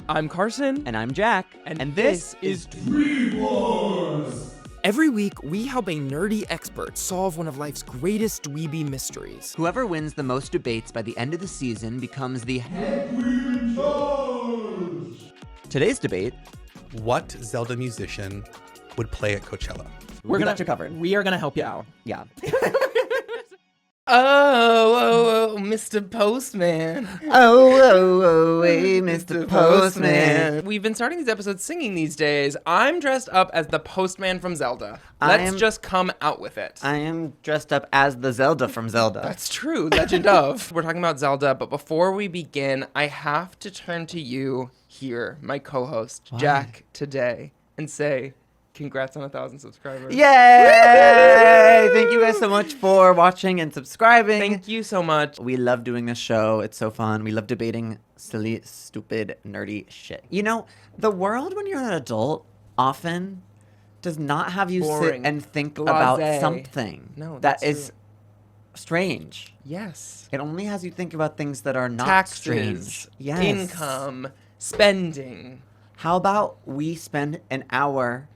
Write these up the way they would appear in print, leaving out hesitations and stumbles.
I'm Carson. And I'm Jack. And this is Dweeb Wars! Every week, we help a nerdy expert solve one of life's greatest dweeby mysteries. Whoever wins the most debates by the end of the season becomes the Head Dweeb in charge! Today's debate. What Zelda musician would play at Coachella? We got you covered. We are gonna help you out. Yeah. Oh, Mr. Postman. Hey, Mr. Postman. We've been starting these episodes singing these days. I'm dressed up as the postman from Zelda. Let's just come out with it. I am dressed up as the Zelda from Zelda. That's true. Legend of. We're talking about Zelda, but before we begin, I have to turn to you here, my co-host, Jack, today, and say, congrats on 1,000 subscribers. Yay! Thank you guys so much for watching and subscribing. Thank you so much. We love doing this show. It's so fun. We love debating silly, stupid, nerdy shit. You know, the world when you're an adult often does not have you Boring. sit and think Blasé. about something that is true. strange. Yes. It only has you think about things that are not Taxes, strange. Yes. income, spending. How about we spend an hour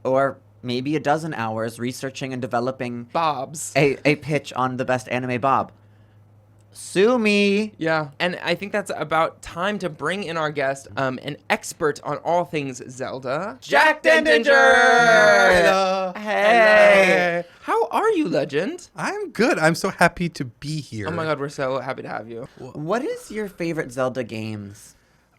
or maybe a dozen hours researching and developing Bobs. a pitch on the best anime Bob? Sue me. Yeah, and I think that's about time to bring in our guest, an expert on all things Zelda, Jack Dendinger! Hey. How are you, Legend? I'm good. I'm so happy to be here. Oh my god, we're so happy to have you. What is your favorite Zelda games?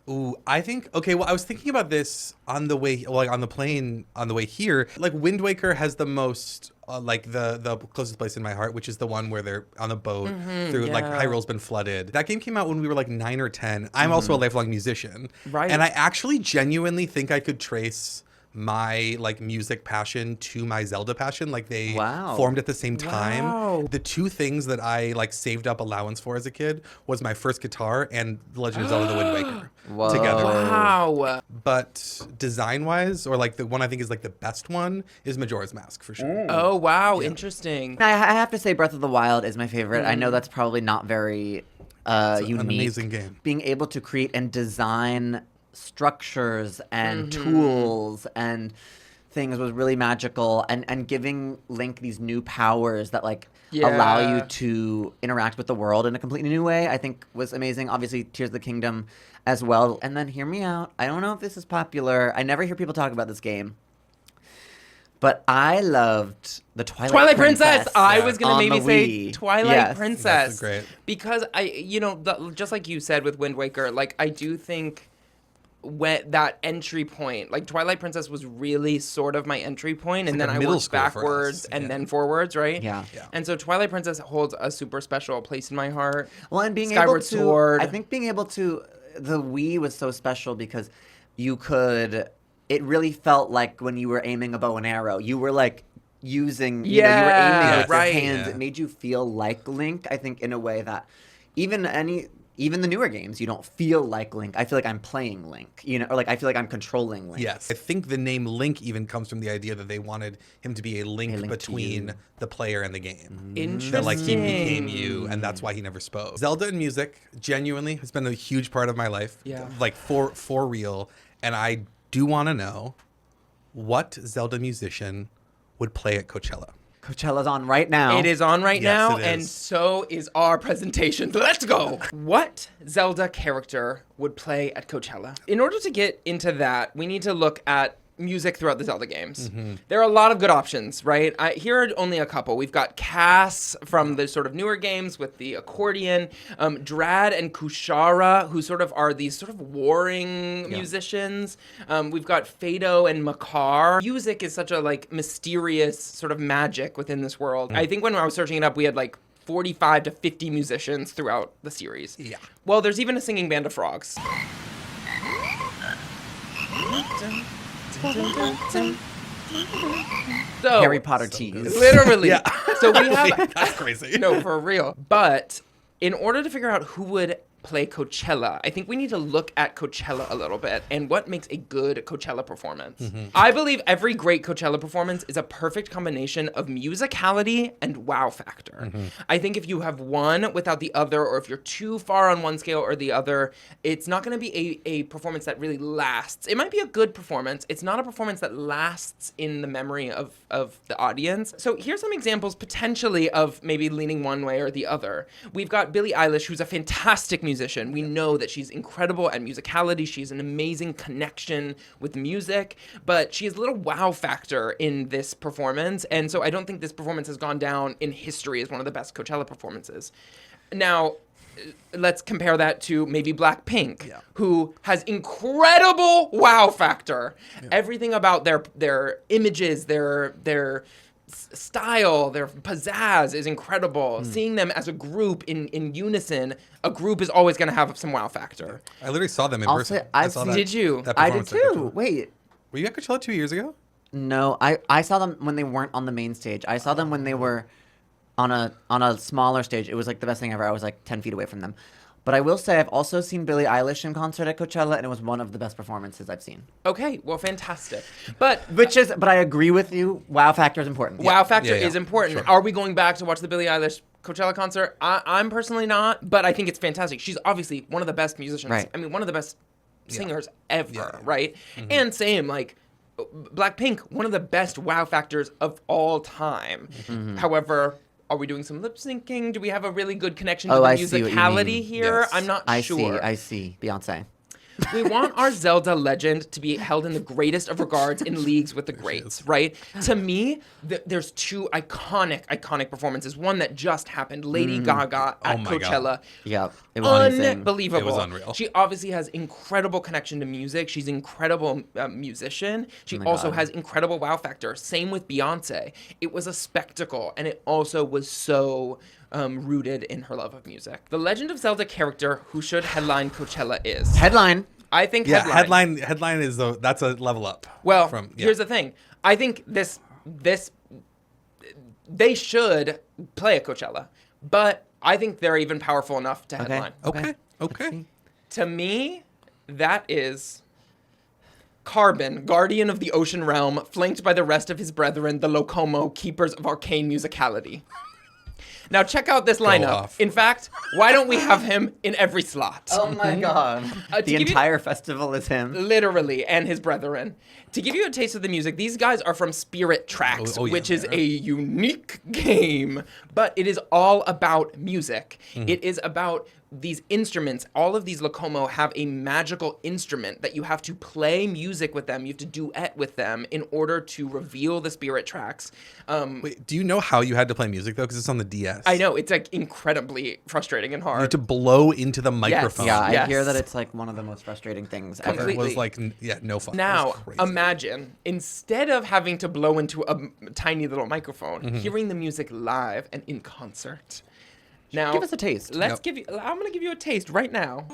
Ooh, I think, okay, well, I was thinking about this on the way, like on the plane on the way here. Like, Wind Waker has the most, like, the closest place in my heart, which is the one where they're on a boat through, like, Hyrule's been flooded. That game came out when we were, like, 9 or 10. I'm also a lifelong musician. Right. And I actually genuinely think I could trace my, like, music passion to my Zelda passion. Like, they formed at the same time. Wow. The two things that I, like, saved up allowance for as a kid was my first guitar and The Legend of Zelda The Wind Waker together. Wow. But design-wise, or, like, the one I think is, like, the best one is Majora's Mask, for sure. Oh, wow, interesting. I have to say Breath of the Wild is my favorite. I know that's probably not very It's unique. an amazing game. Being able to create and design structures and tools and things was really magical, and giving Link these new powers that allow you to interact with the world in a completely new way, I think was amazing. Obviously Tears of the Kingdom as well. And then hear me out, I don't know if this is popular, I never hear people talk about this game, but I loved the Twilight Princess. I was gonna on maybe the say Wii. Twilight Yes. Princess. That's great. Because just like you said with Wind Waker, like I do think when that entry point, like Twilight Princess was really sort of my entry point, and like then I middle worked school for us, backwards and yeah. then forwards, right? Yeah. And so Twilight Princess holds a super special place in my heart. Well, and being Skyward able to, Sword. I think being able to, the Wii was so special because you could, it really felt like when you were aiming a bow and arrow, you were like using, you were aiming with right. your hands. Yeah. It made you feel like Link, I think, in a way that even the newer games, you don't feel like Link. I feel like I'm playing Link, or like I feel like I'm controlling Link. Yes. I think the name Link even comes from the idea that they wanted him to be a link link to between you. the player and the game. Interesting. That, like, he became you, and that's why he never spoke. Zelda and music, genuinely, has been a huge part of my life. Yeah. Like, for real. And I do want to know what Zelda musician would play at Coachella. Coachella's on right now. It is on right Yes, now, it and is. so is our presentation. Let's go! What Zelda character would play at Coachella? In order to get into that, we need to look at music throughout the Zelda games. There are a lot of good options, right? Here are only a couple. We've got Cass from the sort of newer games with the accordion, Drad and Kushara, who sort of are these sort of warring musicians. We've got Fado and Makar. Music is such a mysterious sort of magic within this world. I think when I was searching it up, we had 45 to 50 musicians throughout the series. Yeah. Well, there's even a singing band of frogs. So, Harry Potter tease. literally. Yeah. So we have That's crazy. no, for real. But in order to figure out who would play Coachella. I think we need to look at Coachella a little bit and what makes a good Coachella performance. I believe every great Coachella performance is a perfect combination of musicality and wow factor. I think if you have one without the other, or if you're too far on one scale or the other, it's not going to be a performance that really lasts. It might be a good performance. It's not a performance that lasts in the memory of the audience. So here's some examples potentially of maybe leaning one way or the other. We've got Billie Eilish, who's a fantastic musician. We know that she's incredible at musicality. She has an amazing connection with music, but she has a little wow factor in this performance. And so I don't think this performance has gone down in history as one of the best Coachella performances. Now, let's compare that to maybe Blackpink, who has incredible wow factor. Everything about their images, their style, their pizzazz is incredible. Seeing them as a group in unison, a group is always going to have some wow factor. I literally saw them in Also, person. I've saw seen- Did you? that I did performance at too. Coachella. Wait. Were you at Coachella 2 years ago? No, I saw them when they weren't on the main stage. I saw them when they were on a smaller stage. It was like the best thing ever. I was like 10 feet away from them. But I will say I've also seen Billie Eilish in concert at Coachella, and it was one of the best performances I've seen. Okay, well, fantastic. But But I agree with you. Wow factor is important. wow factor Yeah, is important. sure. Are we going back to watch the Billie Eilish Coachella concert? I'm personally not, but I think it's fantastic. She's obviously one of the best musicians. Right. I mean, one of the best singers ever, Yeah. right? And same, like, Blackpink, one of the best wow factors of all time. However, are we doing some lip syncing? Do we have a really good connection to the I see what you musicality mean. here? Yes. I'm not sure. I see. Beyonce. We want our Zelda legend to be held in the greatest of regards in leagues with the greats, right? To me, there's two iconic performances. One that just happened, Lady Gaga at Oh my God. Coachella. Yep. It was amazing. Unbelievable. It was unreal. She obviously has incredible connection to music. She's an incredible musician. She my also God. has incredible wow factor. Same with Beyonce. It was a spectacle, and it also was so rooted in her love of music. The Legend of Zelda character who should headline Coachella is Headline. I think Yeah, headline. headline is that's a level up. Well, from here's the thing. I think this they should play at Coachella, but I think they're even powerful enough to headline. Okay. Let's see. To me, that is Carbon, guardian of the ocean realm, flanked by the rest of his brethren, the Locomo, keepers of arcane musicality. Now check out this lineup. off. In fact, why don't we have him in every slot? Oh my God. to The give you- entire festival is him. Literally, and his brethren. To give you a taste of the music, these guys are from Spirit Tracks, Oh, yeah, which is they are. a unique game, but it is all about music. It is about these instruments. All of these Locomo have a magical instrument that you have to play music with them. You have to duet with them in order to reveal the Spirit Tracks. Wait, do you know how you had to play music though? Because it's on the DS. I know, it's like incredibly frustrating and You had hard. to blow into the microphone. Yeah, I Yes. hear that it's like one of the most frustrating things ever. It Completely. was like no fun. It Now, was crazy. imagine, instead of having to blow into a tiny little microphone, hearing the music live and in concert. Now, Give us a taste. Let's Yep. give you. I'm gonna give you a taste right now.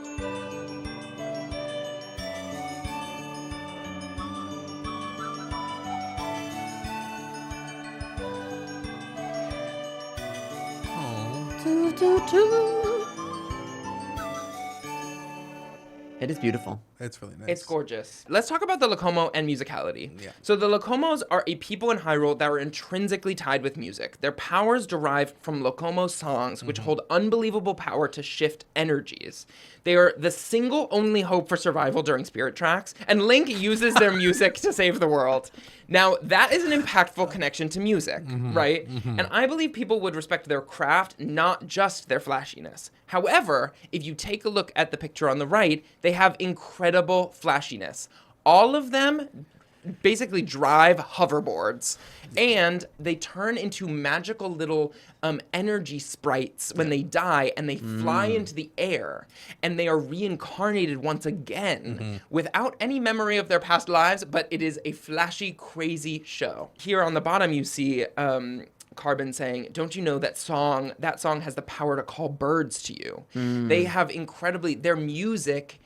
It is beautiful. It's really nice. It's gorgeous. Let's talk about the Locomo and musicality. Yeah. So the Locomos are a people in Hyrule that are intrinsically tied with music. Their powers derive from Locomo songs, which hold unbelievable power to shift energies. They are the single only hope for survival during Spirit Tracks, and Link uses their music to save the world. Now, that is an impactful connection to music, right? And I believe people would respect their craft, not just their flashiness. However, if you take a look at the picture on the right, they have incredible flashiness. All of them basically drive hoverboards, and they turn into magical little energy sprites when they die, and they fly into the air, and they are reincarnated once again without any memory of their past lives, but it is a flashy, crazy show. Here on the bottom, you see Carbon saying, "Don't you know that song has the power to call birds to you?" They have their music,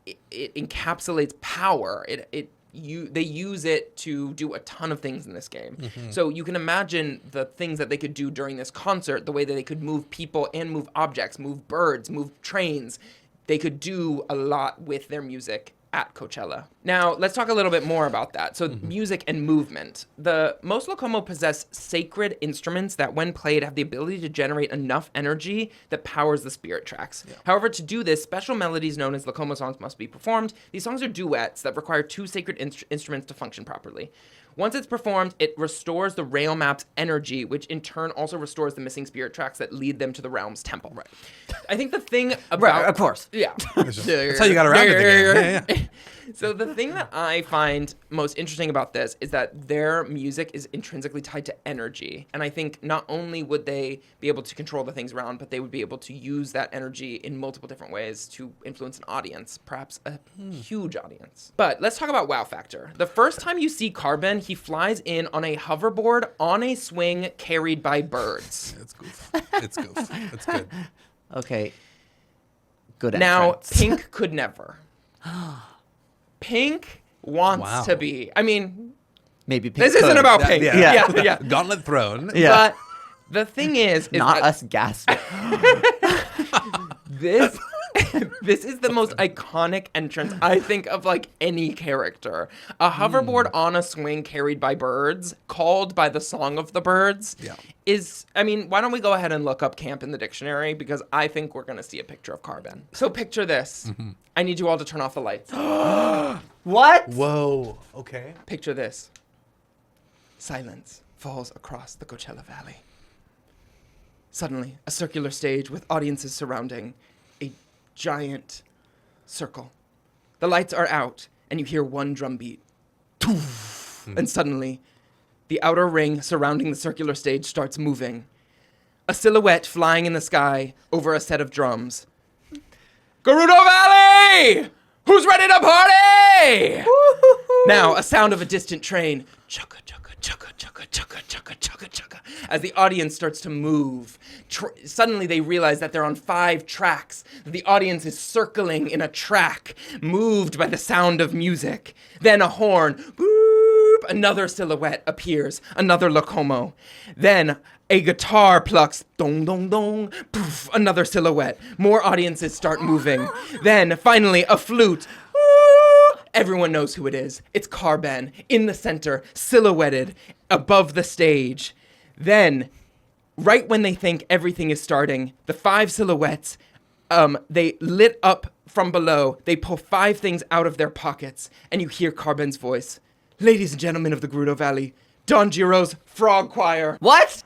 it encapsulates power. It they use it to do a ton of things in this game. So you can imagine the things that they could do during this concert, the way that they could move people and move objects, move birds, move trains. They could do a lot with their music at Coachella. Now, let's talk a little bit more about that. So music and movement. Most Locomo possess sacred instruments that when played have the ability to generate enough energy that powers the spirit tracks. However, to do this, special melodies known as Locomo songs must be performed. These songs are duets that require two sacred instruments to function properly. Once it's performed, it restores the rail map's energy, which in turn also restores the missing spirit tracks that lead them to the realm's temple. Right. I think the thing about... Right, of course. Yeah. That's how you got around it. Yeah. So the thing that I find most interesting about this is that their music is intrinsically tied to energy. And I think not only would they be able to control the things around, but they would be able to use that energy in multiple different ways to influence an audience, perhaps a huge audience. But let's talk about wow factor. The first time you see Carbon, he flies in on a hoverboard on a swing carried by birds. It's goof. It's goof. It's good. Okay. Good Now, entrance. Pink could never. Pink wants to be. I mean, Maybe Pink this isn't could. about That- Pink. yeah. Yeah. Gauntlet thrown. Yeah. But the thing is Not that us gasping. this this is the most iconic entrance I think of like any character. A hoverboard on a swing carried by birds, called by the song of the birds, is, I mean, why don't we go ahead and look up camp in the dictionary, because I think we're going to see a picture of Carbon. So picture this. I need you all to turn off the lights. What? Whoa. Okay. Picture this. Silence falls across the Coachella Valley. Suddenly, a circular stage with audiences surrounding a giant circle. The lights are out, and you hear one drum beat. And suddenly, the outer ring surrounding the circular stage starts moving. A silhouette flying in the sky over a set of drums. Gerudo Valley! Who's ready to party? Now, a sound of a distant train. Chugga, chugga, chugga, chugga, chugga, chugga, chugga, chugga. As the audience starts to move, suddenly they realize that they're on 5 tracks. The audience is circling in a track, moved by the sound of music. Then a horn. Boop! Another silhouette appears. Another Locomo. Then a guitar plucks. Dong, dong, dong. Poof! Another silhouette. More audiences start moving. Then, finally, a flute. Everyone knows who it is. It's Carbon, in the center, silhouetted above the stage. Then, right when they think everything is starting, the 5 silhouettes, they lit up from below. They pull 5 things out of their pockets, and you hear Carbon's voice. Ladies and gentlemen of the Gerudo Valley, Don Giro's Frog Choir. What?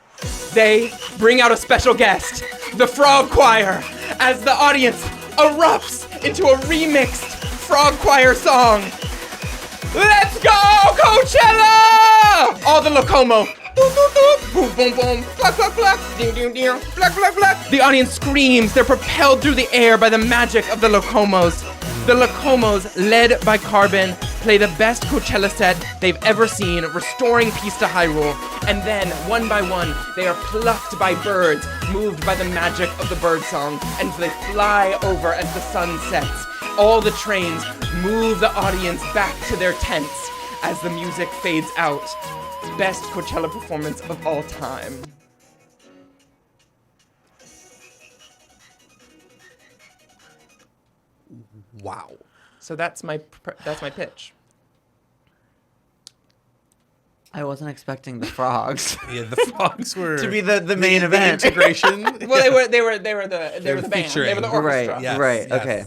They bring out a special guest, the Frog Choir, as the audience erupts into a remixed Frog Choir song. Let's go, Coachella! All the Locomo. Boom, boom, boom, boom, boom, boom, pluck, pluck, pluck, ding, ding, ding, pluck, pluck, pluck. The audience screams. They're propelled through the air by the magic of the Locomos. The Locomos, led by Carbon, play the best Coachella set they've ever seen, restoring peace to Hyrule. And then, one by one, they are plucked by birds, moved by the magic of the bird song, and they fly over as the sun sets. All the trains move the audience back to their tents as the music fades out. Best Coachella performance of all time. Wow. So that's my pitch. I wasn't expecting the frogs Yeah, the frogs were to be the main event. integration. Well, they were the band. They were the featuring. orchestra. Right, Yes, right, yes. okay.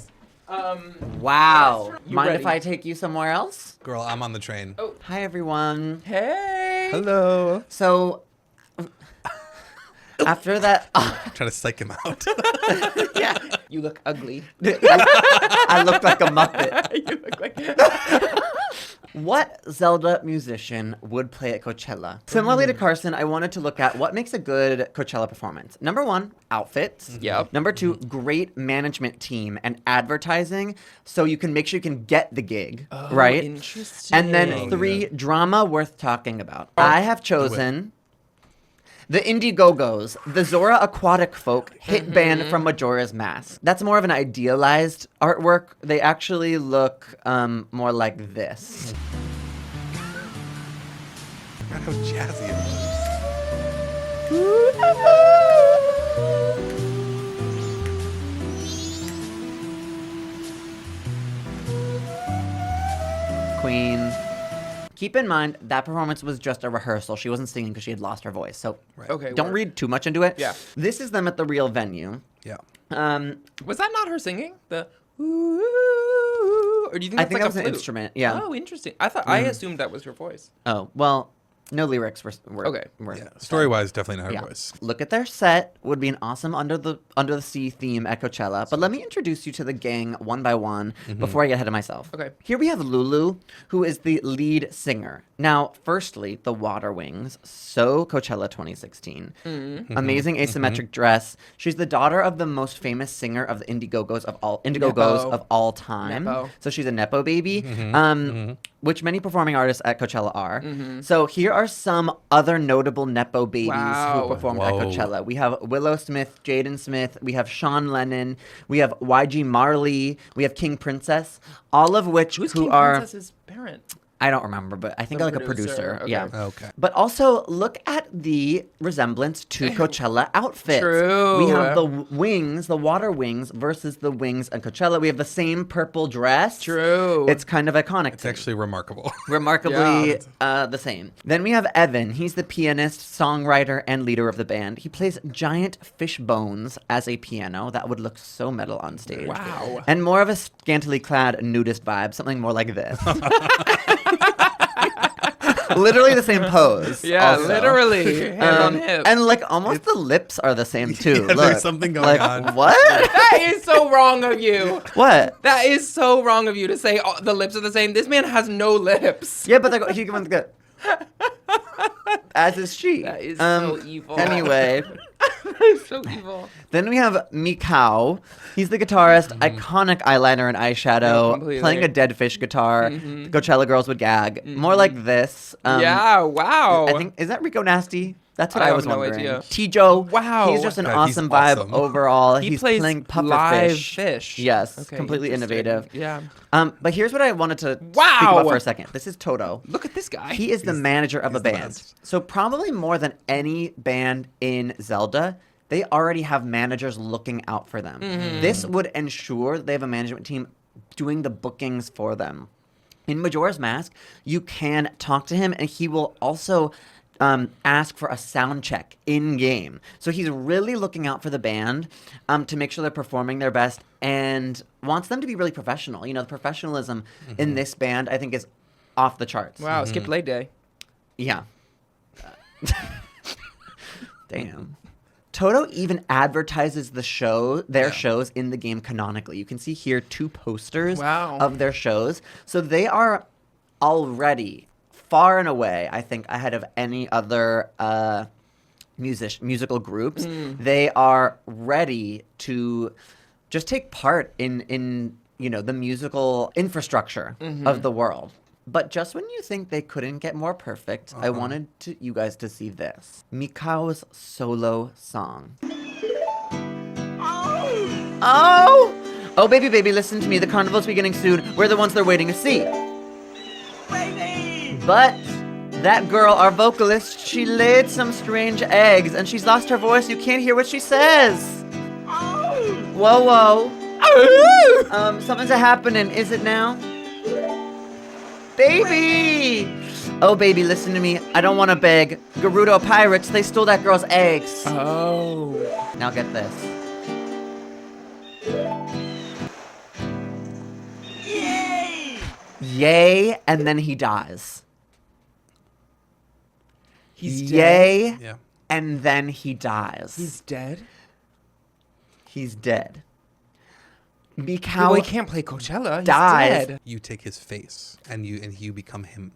Um, Wow. You Mind ready? if I take you somewhere else? Girl, I'm on the train. Oh. Hi, everyone. hey. Hello. So, after that, Trying to psych him out. yeah, You look ugly. I look like a Muppet. You look like. What Zelda musician would play at Coachella? Similarly to Carson, I wanted to look at what makes a good Coachella performance. Number 1, outfits. Yep. Number 2, great management team and advertising, so you can make sure you can get the gig, right? Interesting. And then 3, drama worth talking about. I have chosen the Indiegogos, the Zora Aquatic Folk hit band from Majora's Mask. That's more of an idealized artwork. They actually look more like this. forgot how jazzy it was. Queen. Keep in mind, that performance was just a rehearsal. She wasn't singing because she had lost her voice. So Okay. don't word. read too much into it. Yeah. This is them at the real venue. Yeah. Was that not her singing? The ooh, or do you think I that's think like that was a an flute? instrument. Yeah. Oh, interesting. I assumed that was her voice. Oh, well, no lyrics were Okay. Yeah. Story-wise, definitely not her Yeah. voice. Look at their set. Would be an awesome under the sea theme at Coachella. But let me introduce you to the gang one by one before I get ahead of myself. Okay. Here we have Lulu, who is the lead singer. Now, firstly, the Water Wings. So Coachella 2016. Amazing asymmetric dress. She's the daughter of the most famous singer of the Indigogos of all time. Nepo. So she's a Nepo baby. Which many performing artists at Coachella are. So here are some other notable Nepo babies Wow. who performed at Whoa. Coachella. We have Willow Smith, Jaden Smith, we have Sean Lennon, we have YG Marley, we have King Princess, all of which Who's who King are Princess's parent? I don't remember, but I think The like a producer, producer. okay. Yeah. Okay. But also look at the resemblance to Coachella outfits. True. We have the wings, the water wings versus the wings at Coachella. We have the same purple dress. True. It's kind of iconic. It's to me. actually remarkable. Remarkably the same. Then we have Evan. He's the pianist, songwriter, and leader of the band. He plays giant fish bones as a piano. That would look so metal on stage. Wow. And more of a scantily clad nudist vibe, something more like this. Literally the same pose. Yeah, also. literally. Hand on hip. And like almost the lips are the same too. Yeah, Look. there's something going like, on. What? That is so wrong of you. What? That is so wrong of you to say the lips are the same. This man has no lips. Yeah, but he wants to get. As is she. That is so evil. Anyway. That is so evil. Then we have Mikau. He's the guitarist, iconic eyeliner and Yeah, eyeshadow, completely. playing a dead fish guitar. The Coachella girls would gag. More like this. Yeah, wow. I think, is that Rico Nasty? That's what I I, have was no wondering. idea. Tijo. Wow. He's just an God, he's awesome vibe awesome. overall. He He's plays playing puffer live fish. fish. Yes, Okay, completely interesting. innovative. Yeah. But here's what I wanted to speak Wow. about for a second. This is Toto. Look at this guy. He is the manager of a he's the band. best. So probably more than any band in Zelda, they already have managers looking out for them. This would ensure that they have a management team doing the bookings for them. In Majora's Mask, you can talk to him, and he will also ask for a sound check in game. So he's really looking out for the band to make sure they're performing their best and wants them to be really professional. You know, the professionalism in this band, I think, is off the charts. Wow, skipped leg day. Yeah. Damn. Toto even advertises their shows in the game canonically. You can see here 2 posters Wow. of their shows. So they are already far and away, I think, ahead of any other musical groups. They are ready to just take part in the musical infrastructure of the world. But just when you think they couldn't get more perfect, I wanted you guys to see this. Mikau's solo song. Oh! Oh, baby, baby, listen to me. The carnival's beginning soon. We're the ones they're waiting to see. But that girl, our vocalist, she laid some strange eggs, and she's lost her voice. You can't hear what she says. Whoa, whoa. Something's happening. Is it now? Baby! Oh, baby, listen to me. I don't want to beg. Gerudo pirates, they stole that girl's eggs. Oh. Now get this. Yay! And then he dies. He's dead. Yay! Yeah. And then he dies. He's dead? He's dead. Well, Mikau he can't play Coachella. He's dies. dead. You take his face and you become him.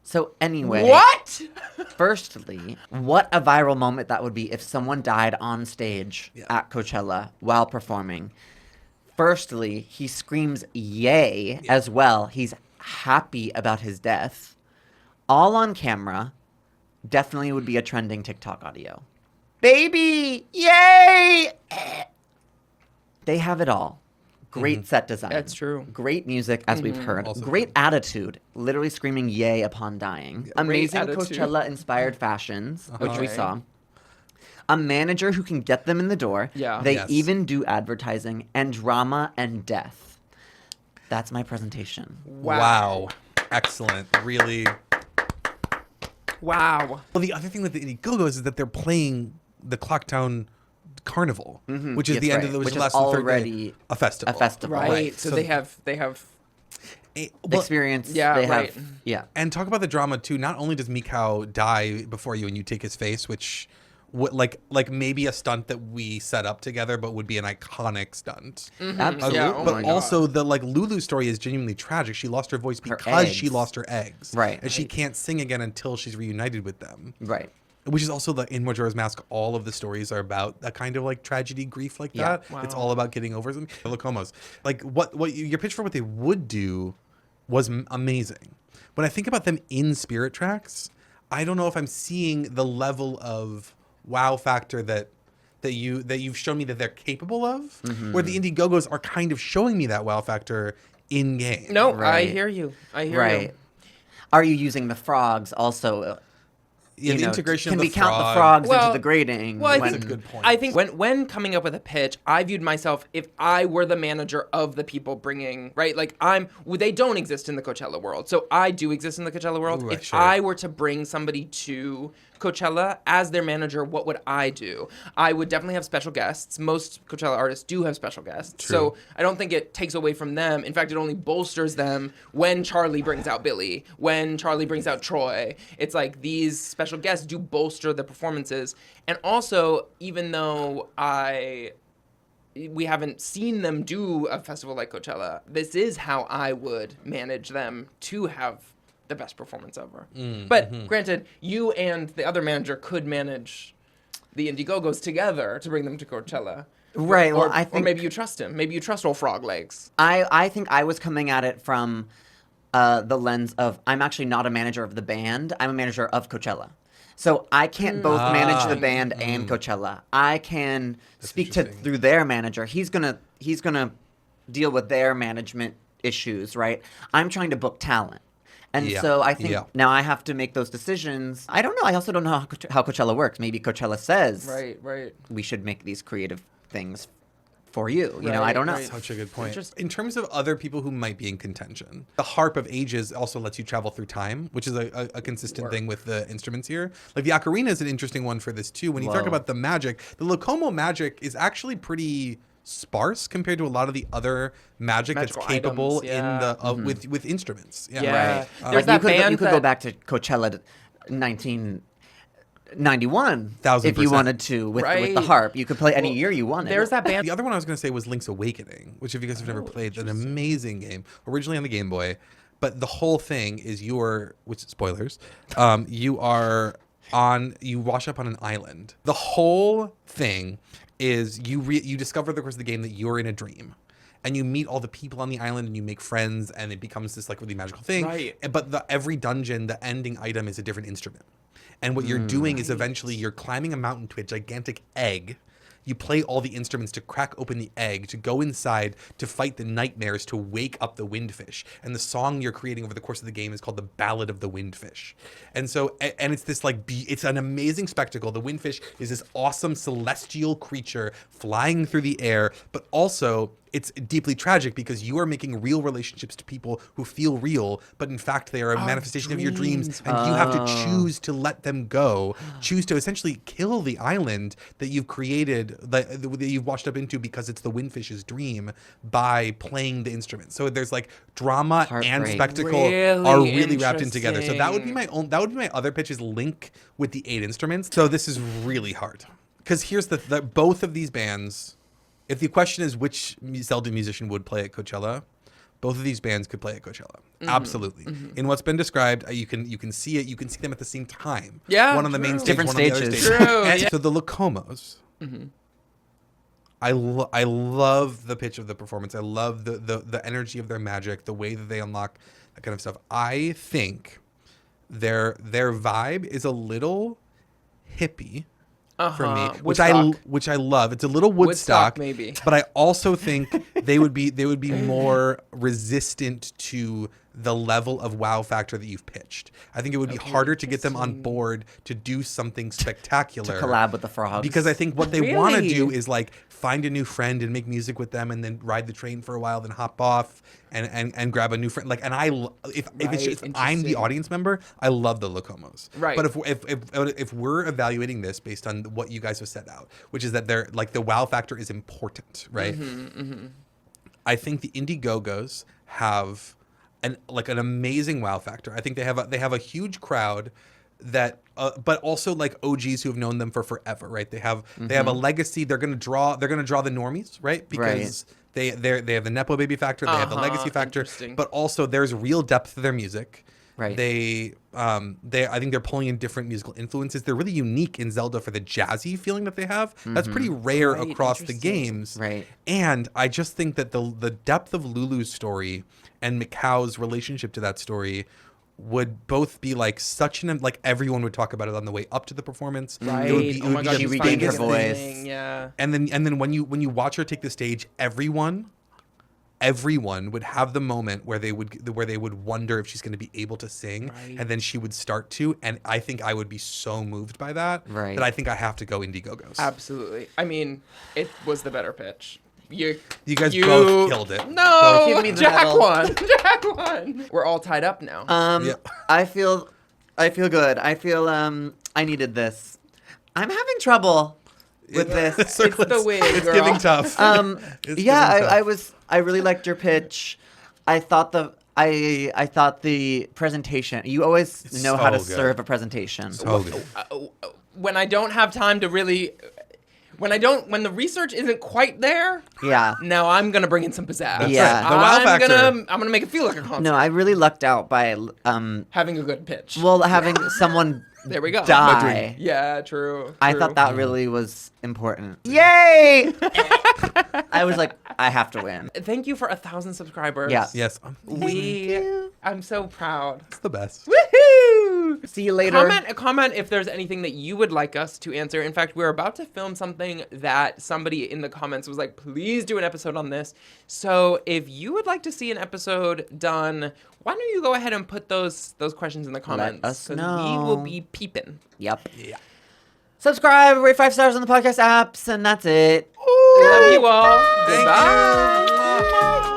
So anyway, What? firstly, what a viral moment that would be if someone died on stage Yeah. at Coachella while performing. Firstly, he screams yay as well. He's happy about his death. All on camera. Definitely would be a trending TikTok audio. Baby, yay! They have it all. Great set design. That's true. Great music, as we've heard. Also Great true. attitude. Literally screaming yay upon dying. Amazing attitude. Coachella-inspired fashions, which we Okay. saw. A manager who can get them in the door. Yeah. They Yes. even do advertising and drama and death. That's my presentation. Wow. Excellent. Really. Wow. Well, the other thing with the Indiegogo's is that they're playing the Clocktown Carnival, which is Yes, the end right. of the, which Which is is last and third day, already a festival. a festival. Right. So, So- they have Well, Experience. Yeah, They right. have. Yeah. and talk about the drama too. Not only does Mikau die before you and you take his face, which like maybe a stunt that we set up together, but would be an iconic stunt. Absolutely. Yeah, oh but my God. also the like Lulu story is genuinely tragic. She lost her voice Her because she eggs. lost her eggs. Right. And she can't sing again until she's reunited with them. Right. Which is also in Majora's Mask, all of the stories are about a kind of like tragedy, grief like Yeah. that. It's all about getting over something. The Locomos, like your pitch for what they would do was amazing. When I think about them in Spirit Tracks, I don't know if I'm seeing the level of wow factor that you've shown me that they're capable of. Where the Indiegogos are kind of showing me that wow factor in game. No, I Right. hear you. I hear Right. you. Are you using the frogs also? Yeah, you the know, integration can of the we count the frog. frogs Well, into the grading? Well, I when- think That's a good point. I think when coming up with a pitch, I viewed myself if I were the manager of the people bringing, right? Like they don't exist in the Coachella world, so I do exist in the Coachella world. Right, If sure. I were to bring somebody to Coachella as their manager, what would I do? I would definitely have special guests. Most Coachella artists do have special guests, so I don't think it takes away from them. In fact, it only bolsters them when Charlie brings out Billy, when Charlie brings out Troy. It's like these special guests do bolster the performances. And also, even though we haven't seen them do a festival like Coachella, this is how I would manage them to have the best performance ever. But granted, you and the other manager could manage the Indiegogos together to bring them to Coachella. Right, well, Or, I or think- maybe you trust him. Maybe you trust old frog legs. I think I was coming at it from the lens of I'm actually not a manager of the band. I'm a manager of Coachella. So I can't both manage the band and Coachella. I can speak to interesting. through their manager. He's gonna deal with their management issues, right? I'm trying to book talent. And Yeah, so I think yeah. now I have to make those decisions. I don't know. I also don't know how Coachella works. Maybe Coachella says Right. we should make these creative things for you. You know, I don't know. right. Such a good point. Interesting. In terms of other people who might be in contention, the Harp of Ages also lets you travel through time, which is a consistent thing with the instruments here. Like the ocarina is an interesting one for this too. When you talk Whoa. about the magic, the Locomo magic is actually pretty sparse compared to a lot of the other magic Magical that's capable items, yeah. in the with instruments. Yeah. Right. There's Like, that band you could go that- back to Coachella 1991 if you 1000%. wanted to with the Right. harp. You could play any year you wanted. There's that band. The other one I was going to say was Link's Awakening, which if you guys have never played, an amazing game, originally on the Game Boy. But the whole thing is which spoilers, you wash up on an island. The whole thing is you discover the course of the game that you're in a dream. And you meet all the people on the island and you make friends and it becomes this like really magical thing. Right. But every dungeon, the ending item is a different instrument. And what you're doing is eventually you're climbing a mountain to a gigantic egg. You play all the instruments to crack open the egg, to go inside, to fight the nightmares, to wake up the windfish. And the song you're creating over the course of the game is called the Ballad of the Windfish. And so, and it's this like, it's an amazing spectacle. The windfish is this awesome celestial creature flying through the air, but also it's deeply tragic because you are making real relationships to people who feel real, but in fact they are a manifestation of your dreams, and you have to choose to let them go, choose to essentially kill the island that you've created, that you've washed up into because it's the windfish's dream by playing the instrument. So there's like drama and Heartbreak. spectacle Really are really wrapped in together. So that would be interesting. that would be my other pitch is Link with the 8 instruments. So this is really hard because here's the both of these bands. If the question is which Zelda musician would play at Coachella, both of these bands could play at Coachella. Absolutely. In what's been described, you can see it. You can see them at the same time. Yeah, One on the main true. stage, Different one on the other stages. stage. True, And yeah. so the Locomos. I love the pitch of the performance. I love the energy of their magic, the way that they unlock that kind of stuff. I think their vibe is a little hippie. for me, Woodstock. which I love. It's a little Woodstock, maybe. but I also think they would be more resistant to the level of wow factor that you've pitched. I think it would be harder to get them on board to do something spectacular. To collab with the frogs. Because I think what they want to Really? do is like find a new friend and make music with them, and then ride the train for a while, then hop off and grab a new friend. Like, and if it's just I'm the interesting. audience member, I love the Locomos. Right. But if we're evaluating this based on what you guys have set out, which is that they're like the wow factor is important, right? I think the Indiegogos have an amazing wow factor. I think they have a huge crowd that but also like OGs who have known them for forever, right? They have a legacy. They're gonna draw the normies, right? Because they have the Nepo baby factor, they have the legacy factor, Interesting. but also there's real depth to their music. Right. I think they're pulling in different musical influences. They're really unique in Zelda for the jazzy feeling that they have. That's pretty rare Right, across the interesting. games. Right. And I just think that the depth of Lulu's story and Mikau's relationship to that story would both be like like everyone would talk about it on the way up to the performance. Right. It would be, Oh my God, she she's regained her finding voice. everything, yeah. and then when you watch her take the stage, everyone would have the moment where they would wonder if she's going to be able to sing, Right. and then she would start to, and I think I would be so moved by that Right. that I think I have to go Indiegogos. Absolutely. I mean, it was the better pitch. You guys both killed it. No, Give me the Jack medal. won. Jack won. We're all tied up now. Yeah. I feel good. I feel I needed this. I'm having trouble with this. It's the wig, It's girl. giving tough. It's Yeah, giving tough. I really liked your pitch. I thought the presentation. You always It's know how to so good. serve a presentation. So good. When I don't have time to really, when the research isn't quite there, Yeah. now I'm gonna bring in some pizzazz. That's Yeah. right. The wow I'm factor. gonna make it feel like a concert. No, I really lucked out by Having a good pitch. having someone there we go. die. Yeah, true. I true. thought that really was important. Yay! I was like, I have to win. Thank you for 1,000 subscribers. Yeah. Yes. I'm so proud. It's the best. Woohoo! See you later. Comment if there's anything that you would like us to answer. In fact, we're about to film something that somebody in the comments was like, please do an episode on this. So if you would like to see an episode done, why don't you go ahead and put those questions in the comments? us 'cause know. we will be peeping. Yep. Yeah. Subscribe, rate 5 stars on the podcast apps, and that's it. Love you all. Thank you. Goodbye.